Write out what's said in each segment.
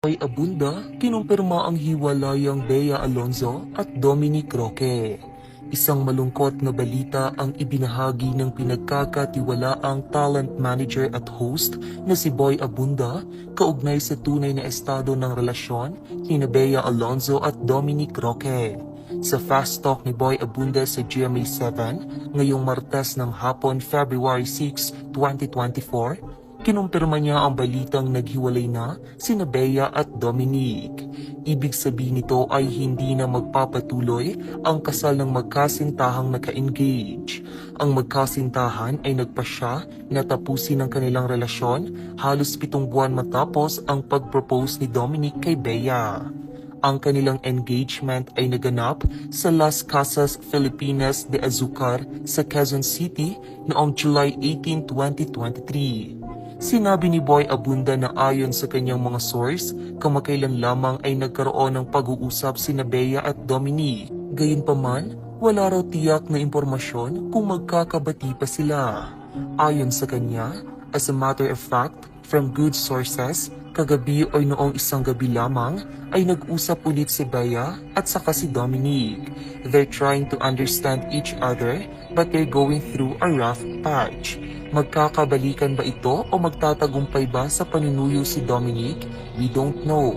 Boy Abunda, kinumpirma ang hiwalayang Bea Alonzo at Dominic Roque. Isang malungkot na balita ang ibinahagi ng pinagkakatiwalaang talent manager at host na si Boy Abunda kaugnay sa tunay na estado ng relasyon ni Bea Alonzo at Dominic Roque. Sa Fast Talk ni Boy Abunda sa GMA7 ngayong Martes ng hapon February 6, 2024, kinumpirma niya ang balitang naghiwalay na sina Bea at Dominic. Ibig sabihin nito ay hindi na magpapatuloy ang kasal ng magkasintahang naka-engage. Ang magkasintahan ay nagpasya na tapusin ang kanilang relasyon halos 7 buwan matapos ang pag-propose ni Dominic kay Bea. Ang kanilang engagement ay naganap sa Las Casas Filipinas de Azucar sa Quezon City noong July 18, 2023. Sinabi ni Boy Abunda na ayon sa kanyang mga source, kamakailan lamang ay nagkaroon ng pag-uusap sina Bea at Dominic. Gayunpaman, wala raw tiyak na impormasyon kung magkakabati pa sila. Ayon sa kanya, as a matter of fact, from good sources, kagabi o noong isang gabi lamang ay nag-usap ulit si Bea at saka si Dominic. They're trying to understand each other but they're going through a rough patch. Magkakabalikan ba ito o magtatagumpay ba sa panunuyo si Dominic? We don't know.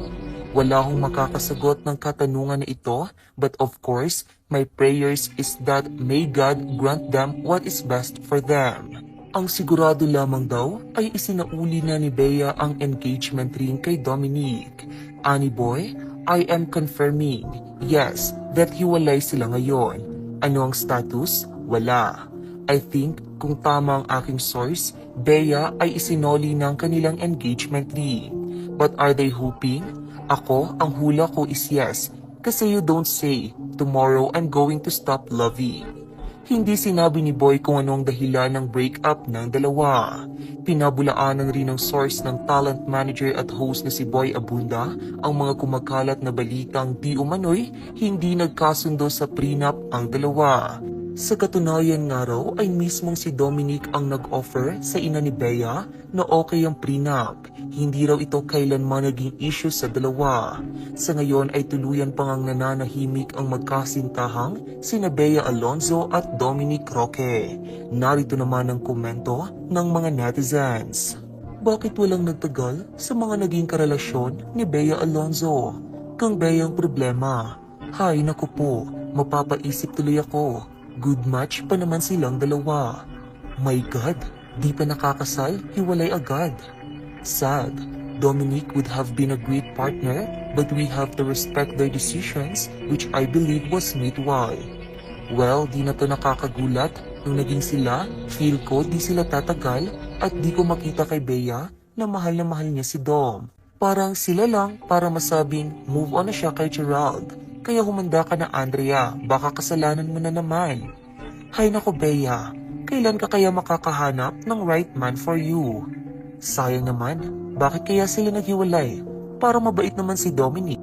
Wala akong makakasagot ng katanungan na ito, but of course, my prayers is that may God grant them what is best for them. Ang sigurado lamang daw ay isinauli na ni Bea ang engagement ring kay Dominic. Ani Boy, I am confirming, yes, that hiwalay sila ngayon. Ano ang status? Wala. I think kung tama ang aking source, Bea ay isinoli ng kanilang engagement ring. But are they hoping? Ako, ang hula ko is yes, kasi you don't say, tomorrow I'm going to stop loving. Hindi sinabi ni Boy kung anong dahilan ng breakup ng dalawa. Pinabulaanan rin ng source ng talent manager at host na si Boy Abunda ang mga kumakalat na balitang di umano'y hindi nagkasundo sa prenup ang dalawa. Sa katunayan nga raw ay mismong si Dominic ang nag-offer sa ina ni Bea na okay ang prenup. Hindi raw ito kailanman naging issue sa dalawa. Sa ngayon ay tuluyan pang ang nananahimik ang magkasintahang sina Bea Alonzo at Dominic Roque. Narito naman ang komento ng mga netizens. Bakit walang nagtagal sa mga naging karelasyon ni Bea Alonzo? Kang Bea ang problema. Hay naku po, mapapaisip tuloy ako. Good match pa naman silang dalawa. My God, di pa nakakasal, hiwalay agad. Sad, Dominic would have been a great partner, but we have to respect their decisions, which I believe was mutual. Well, di na to nakakagulat. Nung naging sila, feel ko di sila tatagal at di ko makita kay Bea na mahal niya si Dom. Parang sila lang para masabing move on na siya kay Gerald. Kaya humanda ka na Andrea, baka kasalanan mo na naman. Hay nako Bea, kailan ka kaya makakahanap ng right man for you? Sayang naman, bakit kaya sila naghiwalay? Para mabait naman si Dominic.